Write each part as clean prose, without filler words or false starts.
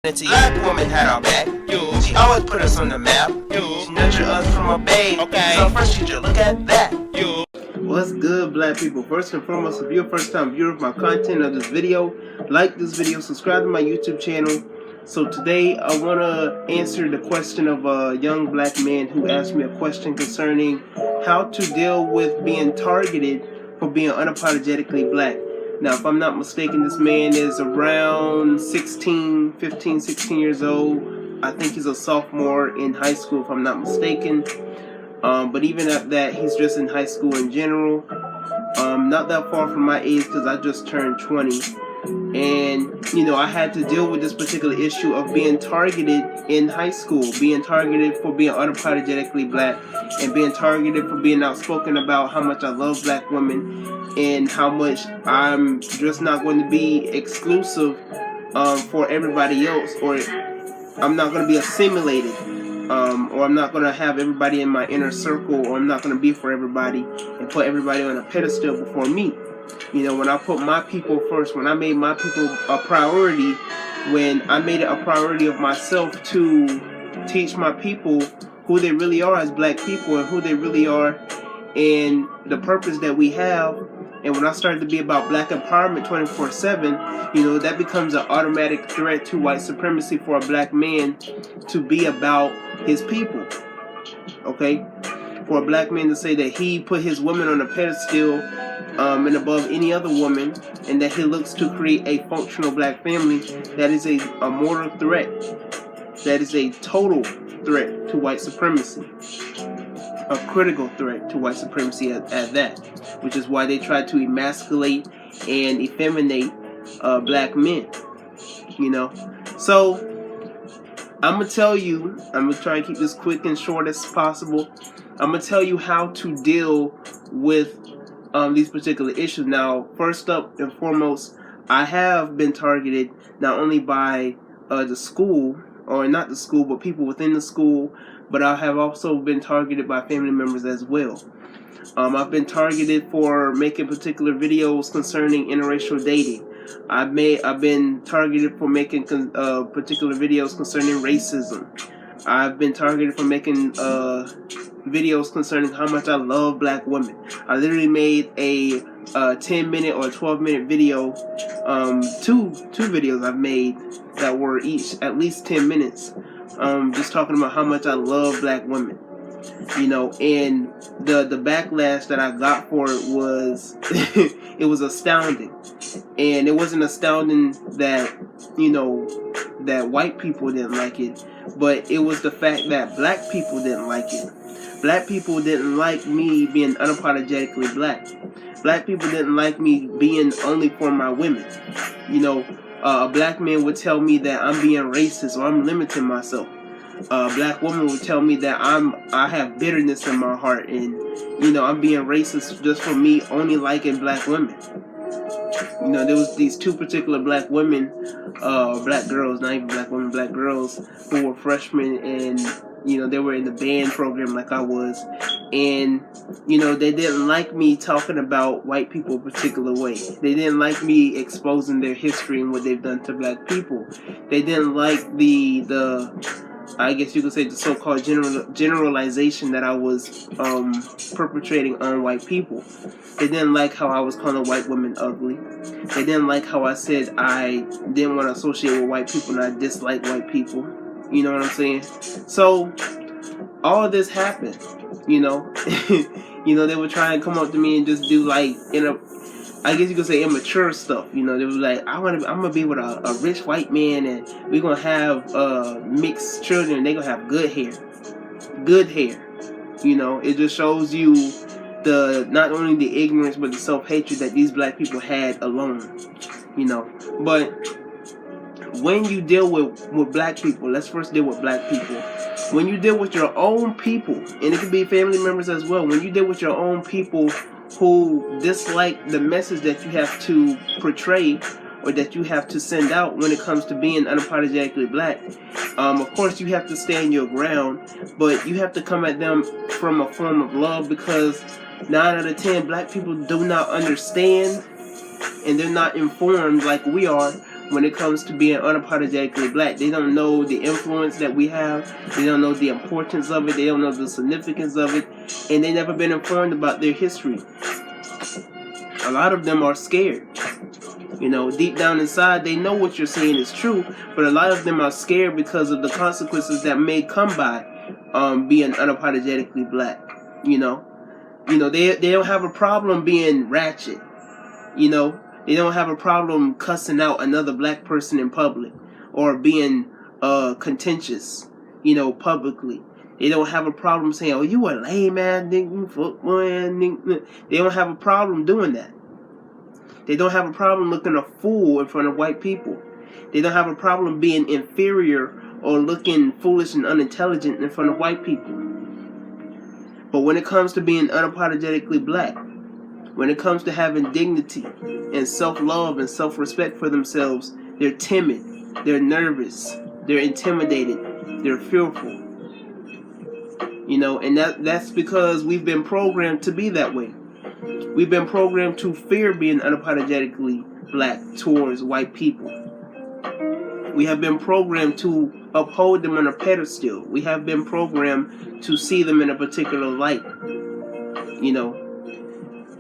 Black woman had our back. She always put us on the map. She nurtured us from a babe. So first you just look at that. What's good, black people? First and foremost, if you're a first time viewer of my content of this video, like this video, subscribe to my YouTube channel. So today I want to answer the question of a young black man who asked me a question concerning how to deal with being targeted for being unapologetically black. Now, if I'm not mistaken, this man is around 15, 16 years old. I think he's a sophomore in high school, if I'm not mistaken. But even at that, he's just in high school in general. Not that far from my age, because I just turned 20. And, you know, I had to deal with this particular issue of being targeted in high school, being targeted for being unapologetically black, and being targeted for being outspoken about how much I love black women and how much I'm just not going to be exclusive for everybody else, or I'm not going to be assimilated, or I'm not going to have everybody in my inner circle, or I'm not going to be for everybody and put everybody on a pedestal before me. You know, when I put my people first, when I made my people a priority, when I made it a priority of myself to teach my people who they really are as black people and who they really are and the purpose that we have, and when I started to be about black empowerment 24/7, you know, that becomes an automatic threat to white supremacy for a black man to be about his people. Okay? For a black man to say that he put his woman on a pedestal and above any other woman, and that he looks to create a functional black family, that is a mortal threat. That is a total threat to white supremacy. A critical threat to white supremacy at that, which is why they try to emasculate and effeminate black men, you know. So I'm gonna tell you, I'm gonna try and keep this quick and short as possible. I'm gonna tell you how to deal with these particular issues. Now, first up and foremost, I have been targeted not only by the school, or not the school, but people within the school, but I have also been targeted by family members as well. I've been targeted for making particular videos concerning interracial dating. I've been targeted for making particular videos concerning racism. I've been targeted for making videos concerning how much I love black women. I literally made a 10-minute or 12-minute video, two videos I've made that were each at least 10 minutes, just talking about how much I love black women. You know, and the backlash that I got for it was it was astounding. And it wasn't astounding that, you know, that white people didn't like it, but it was the fact that black people didn't like it. Black people didn't like me being unapologetically black. Black people didn't like me being only for my women. You know, a black man would tell me that I'm being racist or I'm limiting myself. A black woman would tell me that I have bitterness in my heart, and, you know, I'm being racist just for me only liking black women. You know, there was these two particular black women, black girls, not even black women, black girls, who were freshmen, and, you know, they were in the band program like I was, and, you know, they didn't like me talking about white people a particular way. They didn't like me exposing their history and what they've done to black people. They didn't like the I guess you could say the so-called generalization that I was perpetrating on white people. They didn't like how I was calling white women ugly. They didn't like how I said I didn't want to associate with white people and I dislike white people. You know what I'm saying? So all of this happened, you know. You know, they would try and come up to me and just do, like, I guess you could say immature stuff. You know, they was like, I'm gonna be with a rich white man, and we're gonna have mixed children, and they're gonna have good hair. You know, it just shows you not only the ignorance but the self-hatred that these black people had alone. You know, but when you deal with black people, let's first deal with black people. When you deal with your own people, and it can be family members as well, when you deal with your own people who dislike the message that you have to portray or that you have to send out when it comes to being unapologetically black, of course you have to stand your ground, but you have to come at them from a form of love, because 9 out of 10 black people do not understand, and they're not informed like we are when it comes to being unapologetically black. They don't know the influence that we have. They don't know the importance of it. They don't know the significance of it. And they never been informed about their history. A lot of them are scared. You know, deep down inside, they know what you're saying is true, but a lot of them are scared because of the consequences that may come by being unapologetically black. You know, they don't have a problem being ratchet. You know, they don't have a problem cussing out another black person in public or being contentious, you know, publicly. They don't have a problem saying, "Oh, you a lame man, nigga, fuck man." They don't have a problem doing that. They don't have a problem looking a fool in front of white people. They don't have a problem being inferior or looking foolish and unintelligent in front of white people. But when it comes to being unapologetically black, when it comes to having dignity and self-love and self-respect for themselves, they're timid, they're nervous, they're intimidated, they're fearful. You know, and that's because we've been programmed to be that way. We've been programmed to fear being unapologetically black towards white people. We have been programmed to uphold them on a pedestal. We have been programmed to see them in a particular light. You know.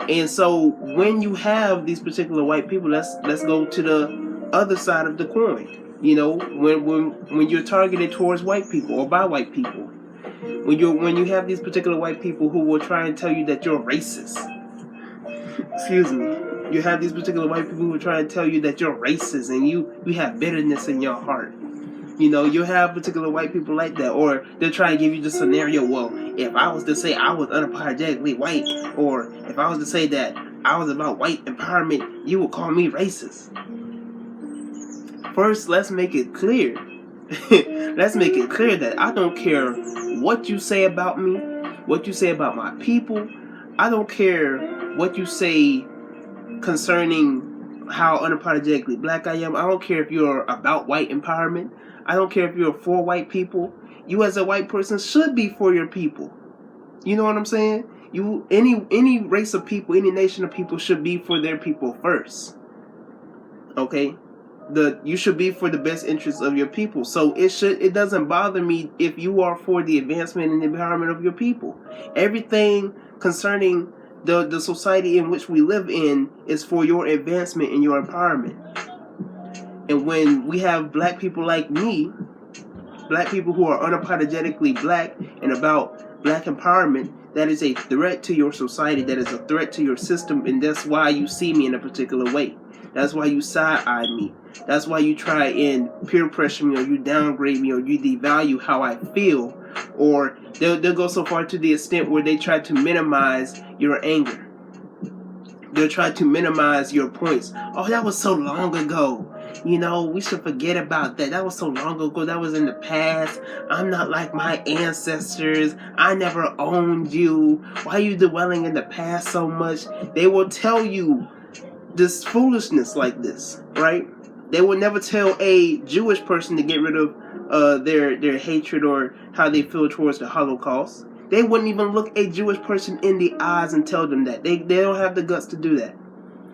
And so when you have these particular white people, let's go to the other side of the coin. You know, when you're targeted towards white people or by white people. When you have these particular white people who will try and tell you that you're racist. Excuse me. You have these particular white people who will try and tell you that you're racist and you have bitterness in your heart. You know, you have particular white people like that, or they'll try and give you the scenario, well, if I was to say I was unapologetically white, or if I was to say that I was about white empowerment, you would call me racist. First, let's make it clear. Let's make it clear that I don't care what you say about me, what you say about my people. I don't care what you say concerning how unapologetically black I am. I don't care if you're about white empowerment. I don't care if you're for white people. You as a white person should be for your people. You know what I'm saying? Any race of people, any nation of people should be for their people first. Okay? You should be for the best interests of your people. So it doesn't bother me if you are for the advancement and the empowerment of your people. Everything concerning the society in which we live in is for your advancement and your empowerment. And when we have black people like me, black people who are unapologetically black and about black empowerment, that is a threat to your society, that is a threat to your system, and that's why you see me in a particular way. That's why you side-eye me. That's why you try and peer pressure me, or you downgrade me, or you devalue how I feel, or they'll go so far to the extent where they try to minimize your anger. They'll try to minimize your points. Oh, that was so long ago. You know, we should forget about that. That was so long ago. That was in the past. I'm not like my ancestors. I never owned you. Why are you dwelling in the past so much? They will tell you this foolishness like this, right? They will never tell a Jewish person to get rid of their hatred or how they feel towards the Holocaust. They wouldn't even look a Jewish person in the eyes and tell them that. They don't have the guts to do that.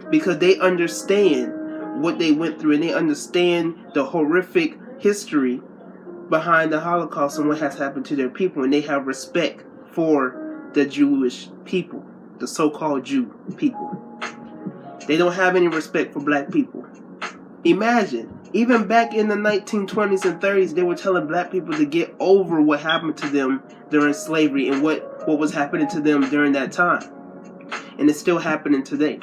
Because they understand what they went through, and they understand the horrific history behind the Holocaust and what has happened to their people, and they have respect for the Jewish people, the so-called Jew people. They don't have any respect for black people. Imagine, even back in the 1920s and 30s, they were telling black people to get over what happened to them during slavery and what was happening to them during that time. And it's still happening today.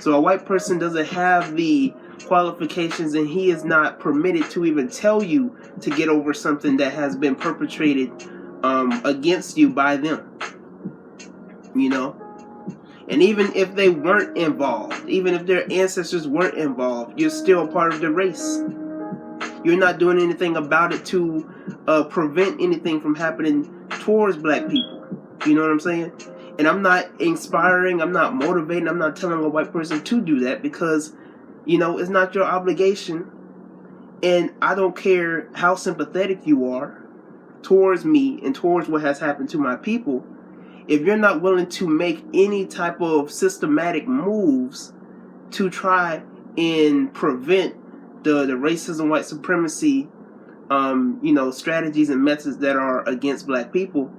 So a white person doesn't have the qualifications, and he is not permitted to even tell you to get over something that has been perpetrated against you by them. You know? And even if they weren't involved, even if their ancestors weren't involved, you're still a part of the race. You're not doing anything about it to prevent anything from happening towards black people. You know what I'm saying? And I'm not inspiring, I'm not motivating, I'm not telling a white person to do that, because, you know, it's not your obligation. And I don't care how sympathetic you are towards me and towards what has happened to my people. If you're not willing to make any type of systematic moves to try and prevent the racism, white supremacy, strategies and methods that are against black people,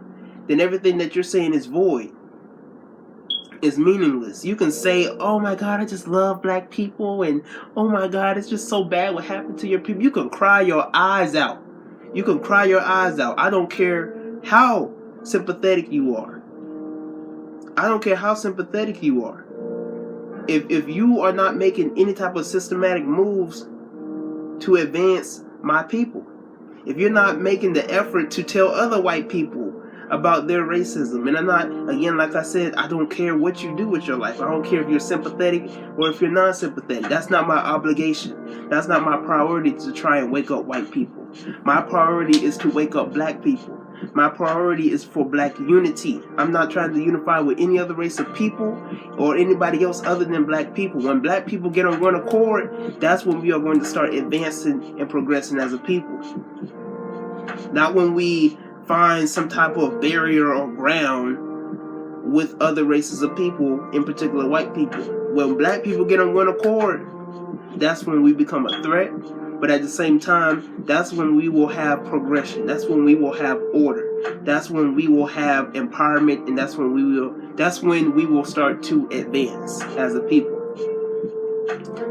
then everything that you're saying is void. Is meaningless. You can say, oh my God, I just love black people, and oh my God, it's just so bad what happened to your people. You can cry your eyes out. You can cry your eyes out. I don't care how sympathetic you are. I don't care how sympathetic you are. If you are not making any type of systematic moves to advance my people, if you're not making the effort to tell other white people about their racism, and I'm not, again, like I said, I don't care what you do with your life. I don't care if you're sympathetic or if you're non-sympathetic. That's not my obligation. That's not my priority to try and wake up white people. My priority is to wake up black people. My priority is for black unity. I'm not trying to unify with any other race of people or anybody else other than black people. When black people get on one accord, that's when we are going to start advancing and progressing as a people. Not when we find some type of barrier or ground with other races of people, in particular white people. When black people get on one accord, that's when we become a threat. But at the same time, that's when we will have progression. That's when we will have order. That's when we will have empowerment, and that's when we will start to advance as a people.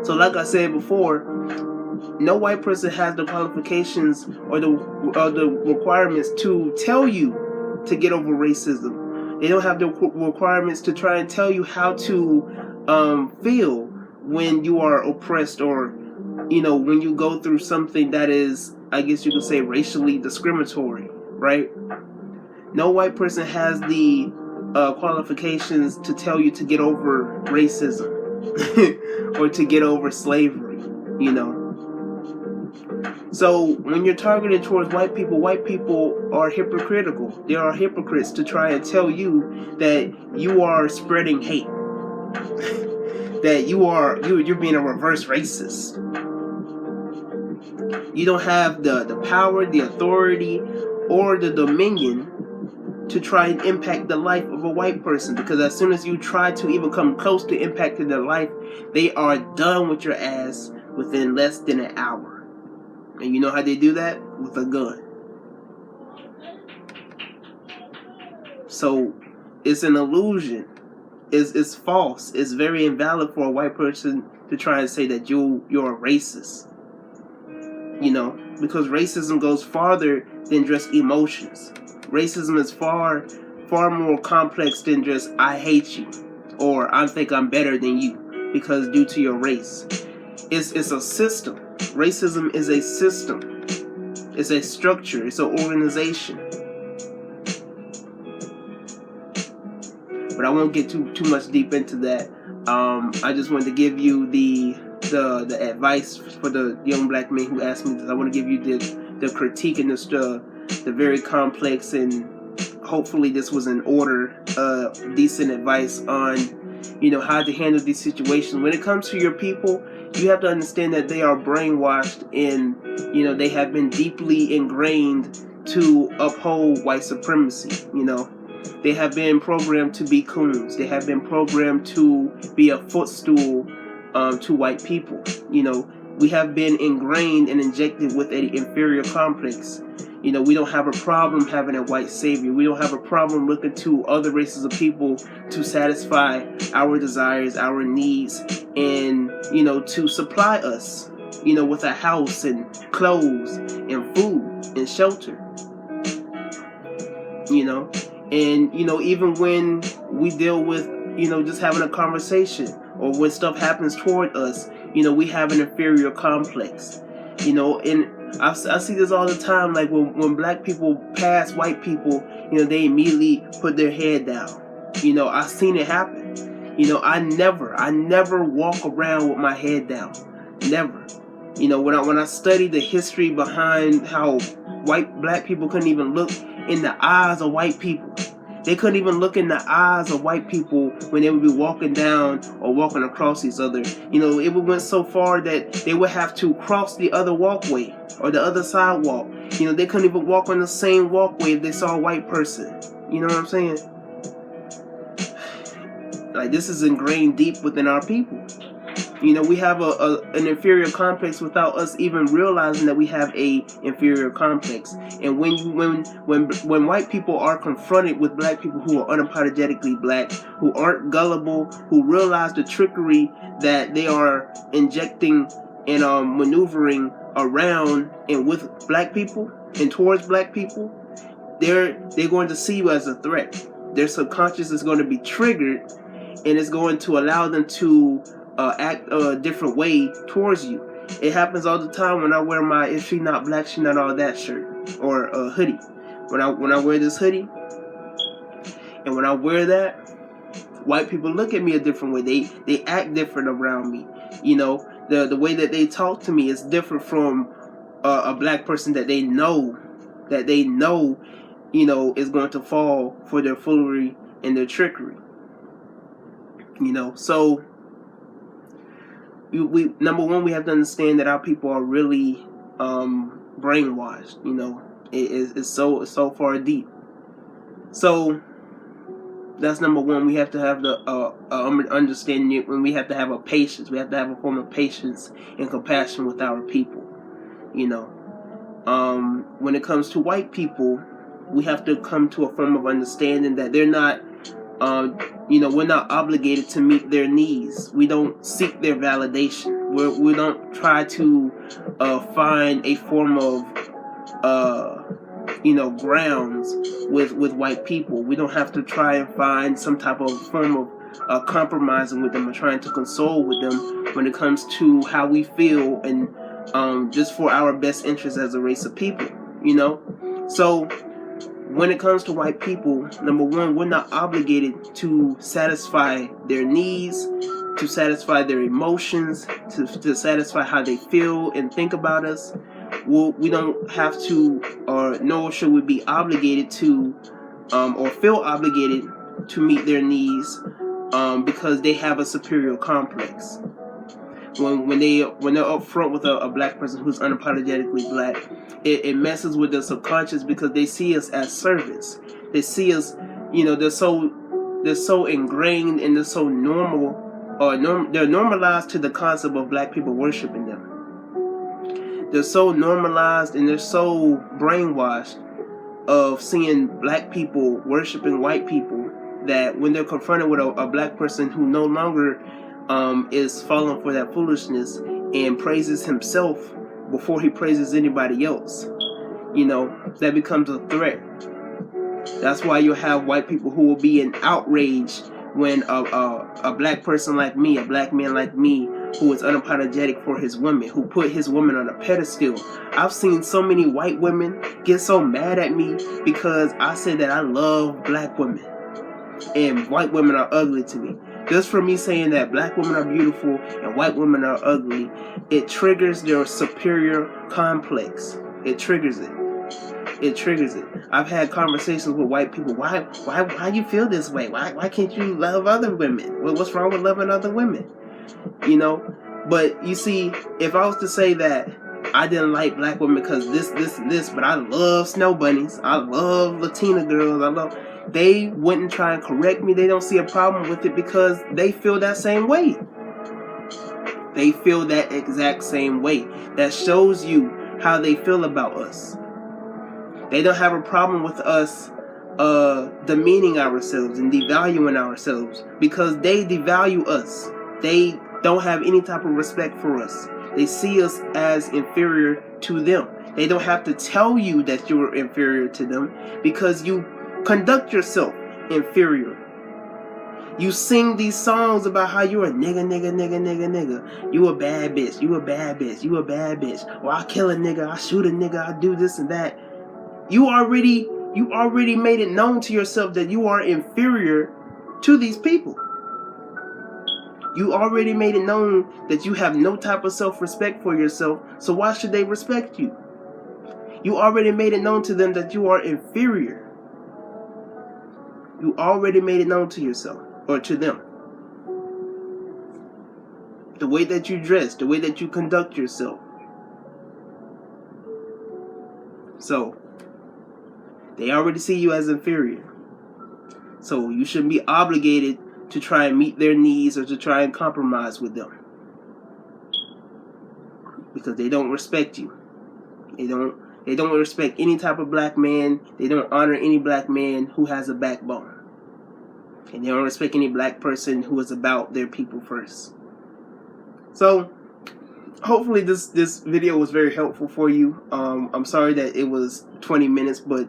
So like I said before, no white person has the qualifications or the requirements to tell you to get over racism. They don't have the requirements to try and tell you how to feel when you are oppressed, or when you go through something that is, I guess you could say, racially discriminatory, right? No white person has the qualifications to tell you to get over racism or to get over slavery, So when you're targeted towards white people are hypocritical. They are hypocrites to try and tell you that you are spreading hate, that you're being a reverse racist. You don't have the power, the authority, or the dominion to try and impact the life of a white person, because as soon as you try to even come close to impacting their life, they are done with your ass within less than an hour. And you know how they do that? With a gun. So it's an illusion. It's false. It's very invalid for a white person to try and say that you're a racist. Because racism goes farther than just emotions. Racism is far more complex than just I hate you or I think I'm better than you because due to your race. It's a system. Racism is a system. It's a structure. It's an organization. But I won't get too much deep into that. I just wanted to give you the advice for the young black man who asked me this. I want to give you the critique and the very complex, and hopefully this was in order, decent advice on how to handle these situations. When it comes to your people, you have to understand that they are brainwashed, and they have been deeply ingrained to uphold white supremacy. They have been programmed to be coons. They have been programmed to be a footstool to white people. We have been ingrained and injected with an inferior complex. We don't have a problem having a white savior. We don't have a problem looking to other races of people to satisfy our desires, our needs, and, to supply us, with a house and clothes and food and shelter. And, even when we deal with, just having a conversation, or when stuff happens toward us, we have an inferior complex. And I see this all the time, like when black people pass white people, they immediately put their head down. I've seen it happen. I never walk around with my head down. Never. When I study the history behind how black people couldn't even look in the eyes of white people. They couldn't even look in the eyes of white people when they would be walking down or walking across each other. It went so far that they would have to cross the other walkway or the other sidewalk. They couldn't even walk on the same walkway if they saw a white person. You know what I'm saying? Like, this is ingrained deep within our people. You know, we have an inferior complex without us even realizing that we have a inferior complex. And when white people are confronted with black people who are unapologetically black, who aren't gullible, who realize the trickery that they are injecting and maneuvering around and with black people and towards black people, they're going to see you as a threat. Their subconscious is going to be triggered, and it's going to allow them to act a different way towards you. It happens all the time when I wear my "If She Not Black, She Not All That" shirt or a hoodie. When I wear this hoodie, and when I wear that, white people look at me a different way. They act different around me. You know, the way that they talk to me is different from a black person that they know, you know, is going to fall for their foolery and their trickery. You know, so we number one, we have to understand that our people are really brainwashed. You know, it's so far deep. So that's number one. We have to have the understanding, when we have to have a patience. We have to have a form of patience and compassion with our people. You know, when it comes to white people, we have to come to a form of understanding that they're not, you know, we're not obligated to meet their needs. We don't seek their validation. We don't try to find a form of, you know, grounds with white people. We don't have to try and find some type of form of compromising with them or trying to console with them when it comes to how we feel and just for our best interest as a race of people. You know, so when it comes to white people, number one, we're not obligated to satisfy their needs, to satisfy their emotions, to satisfy how they feel and think about us. We don't have to, or nor should we be obligated to, or feel obligated to meet their needs, because they have a superior complex. When they're up front with a black person who's unapologetically black, it messes with their subconscious because they see us as servants. They see us, you know, they're so ingrained and they're so normal, or they're normalized to the concept of black people worshiping them. They're so normalized and they're so brainwashed of seeing black people worshiping white people that when they're confronted with a black person who no longer is falling for that foolishness and praises himself before he praises anybody else, you know, that becomes a threat. That's why you have white people who will be in outrage when a black person like me, a black man like me, who is unapologetic for his women, who put his woman on a pedestal. I've seen so many white women get so mad at me because I said that I love black women and white women are ugly to me. Just for me saying that black women are beautiful and white women are ugly, it triggers their superior complex. It triggers it. It triggers it. I've had conversations with white people. Why you feel this way? Why can't you love other women? Well, what's wrong with loving other women? You know? But you see, if I was to say that I didn't like black women because this, but I love snow bunnies, I love Latina girls, they wouldn't try and correct me. They don't see a problem with it because they feel that same way. They feel that exact same way. That shows you how they feel about us. They don't have a problem with us demeaning ourselves and devaluing ourselves because they devalue us. They don't have any type of respect for us. They see us as inferior to them. They don't have to tell you that you're inferior to them because you conduct yourself inferior. You sing these songs about how you're a nigga. You a bad bitch. You a bad bitch. You a bad bitch. Or I kill a nigga. I shoot a nigga. I do this and that. You already made it known to yourself that you are inferior to these people. You already made it known that you have no type of self-respect for yourself. So why should they respect you? You already made it known to them that you are inferior. You already made it known to yourself, or to them. The way that you dress, the way that you conduct yourself. So, they already see you as inferior. So, you shouldn't be obligated to try and meet their needs or to try and compromise with them. because they don't respect you. They don't respect any type of black man. They don't honor any black man who has a backbone. And they don't respect any black person who is about their people first. So, hopefully this video was very helpful for you. I'm sorry that it was 20 minutes, but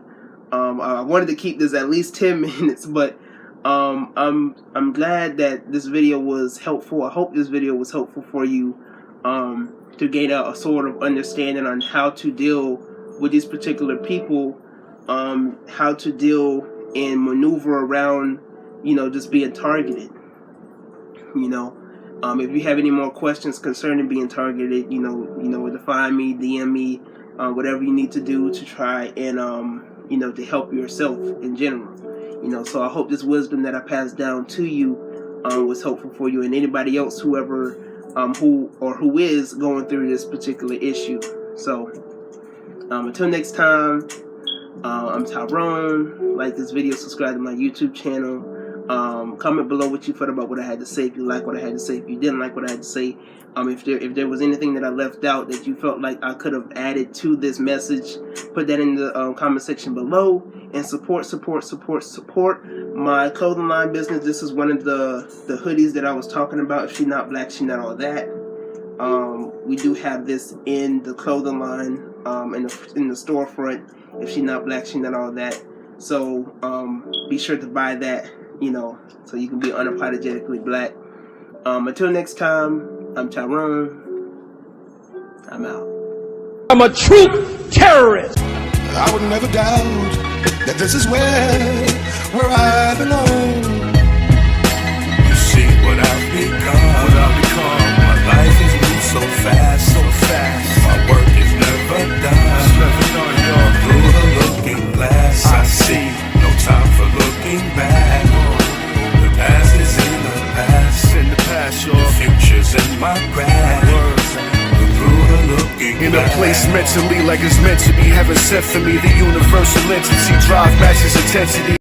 I wanted to keep this at least 10 minutes, but I'm glad that this video was helpful. I hope this video was helpful for you to gain a sort of understanding on how to deal with these particular people, how to deal and maneuver around, you know, just being targeted. You know, if you have any more questions concerning being targeted, you know where to find me, DM me, whatever you need to do to try and you know, to help yourself in general. You know, so I hope this wisdom that I passed down to you was helpful for you and anybody else, whoever who is going through this particular issue. So until next time, I'm Tyrone. Like this video, subscribe to my YouTube channel. Comment below what you thought about what I had to say. If you like what I had to say, if you didn't like what I had to say, if there was anything that I left out that you felt like I could have added to this message, put that in the comment section below. And support my clothing line business. This is one of the hoodies that I was talking about. If she not black, she not all that. We do have this in the clothing line, in the storefront. If she not black, she not all that. So be sure to buy that, you know, so you can be unapologetically black. Until next time, I'm Tyrone. I'm out. I'm a true terrorist. I would never doubt that this is where I belong. You see what I've become. My life has moved so fast. My work is never done. Through the looking glass, I see no time for looking back. The past is in the past. The future's in my grasp. In a place mentally like it's meant to be, heaven sent for me. The universal entity drive matches intensity.